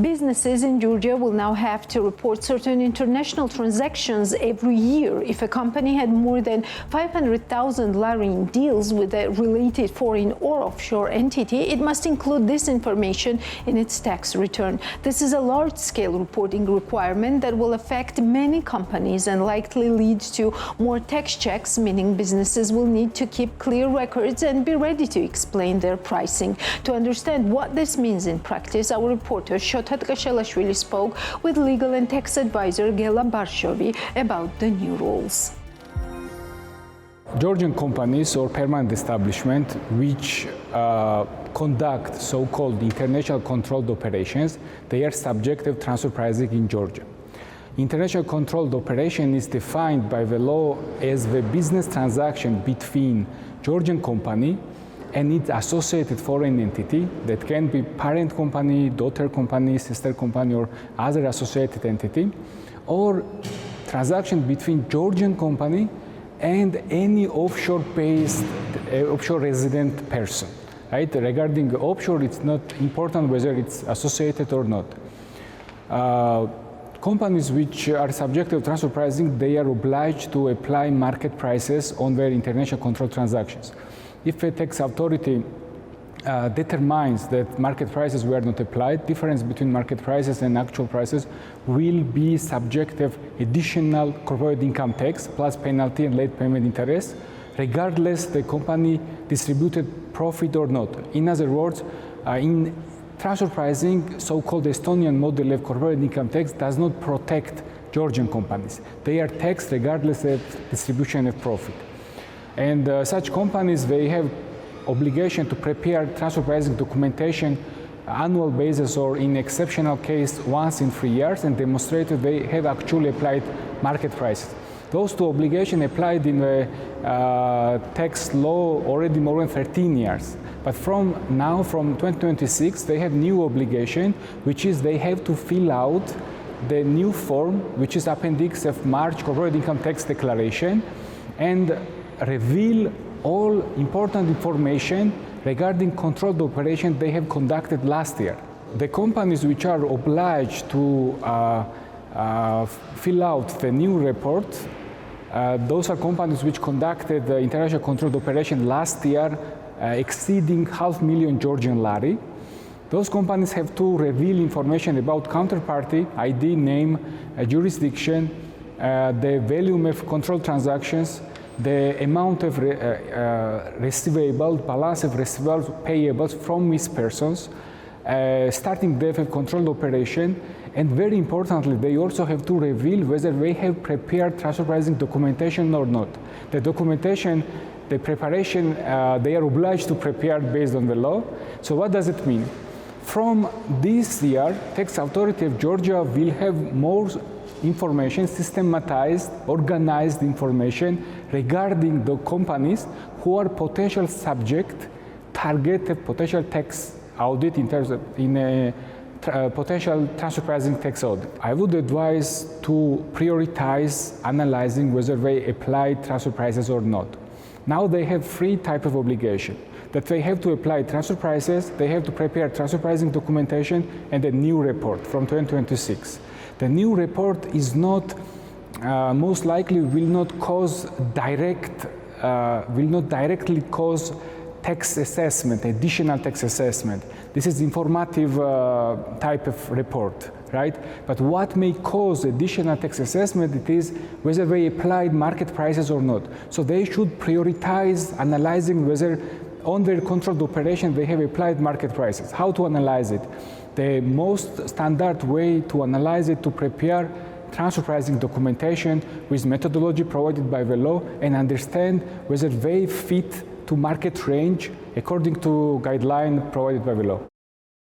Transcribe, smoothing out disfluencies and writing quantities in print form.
Businesses in Georgia will now have to report certain international transactions every year. If a company had more than 500,000 lari in deals with a related foreign or offshore entity, it must include this information in its tax return. This is a large-scale reporting requirement that will affect many companies and likely lead to more tax checks, meaning businesses will need to keep clear records and be ready to explain their pricing. To understand what this means in practice, our reporter spoke with legal and tax advisor Gela Barshovi about the new rules. Georgian companies or permanent establishments which conduct so-called international controlled operations, they are subject to transfer pricing in Georgia. International controlled operation is defined by the law as the business transaction between Georgian company and its associated foreign entity that can be parent company, daughter company, sister company, or other associated entity, or transaction between Georgian company and any offshore-based, offshore resident person. Right? Regarding offshore, it's not important whether it's associated or not. Companies which are subject to transfer pricing, they are obliged to apply market prices on their international control transactions. If a tax authority determines that market prices were not applied, difference between market prices and actual prices will be subject of additional corporate income tax plus penalty and late payment interest, regardless the company distributed profit or not. In other words, in transfer pricing, so-called Estonian model of corporate income tax does not protect Georgian companies. They are taxed regardless of distribution of profit. And such companies, they have obligation to prepare transfer pricing documentation annual basis or in exceptional case once in 3 years and demonstrate that they have actually applied market prices. Those two obligations applied in the tax law already more than 13 years. But from 2026, they have new obligation, which is they have to fill out the new form, which is appendix of March corporate income tax declaration, and reveal all important information regarding controlled operation they have conducted last year. The companies which are obliged to fill out the new report, those are companies which conducted the international controlled operation last year exceeding 500,000 Georgian lari. Those companies have to reveal information about counterparty, ID, name, jurisdiction, the volume of controlled transactions, the amount of receivables, balance of receivables, payables from these persons, starting date of controlled operation, and very importantly, they also have to reveal whether they have prepared transfer pricing documentation or not. The documentation, the preparation, they are obliged to prepare based on the law. So what does it mean? From this year, tax authority of Georgia will have more information, systematized, organized information regarding the companies who are potential subject, target of potential tax audit in terms of potential transfer pricing tax audit. I would advise to prioritize analyzing whether they applied transfer prices or not. Now they have three types of obligation. That they have to apply transfer prices, they have to prepare transfer pricing documentation, and a new report from 2026. The new report is not, most likely will not directly cause tax assessment, additional tax assessment. This is informative type of report, right? But what may cause additional tax assessment, it is whether they applied market prices or not. So they should prioritize analyzing whether on their controlled operation they have applied market prices. How to analyze it? The most standard way to analyze it, to prepare transfer pricing documentation with methodology provided by the law and understand whether they fit to market range according to guideline provided by the law.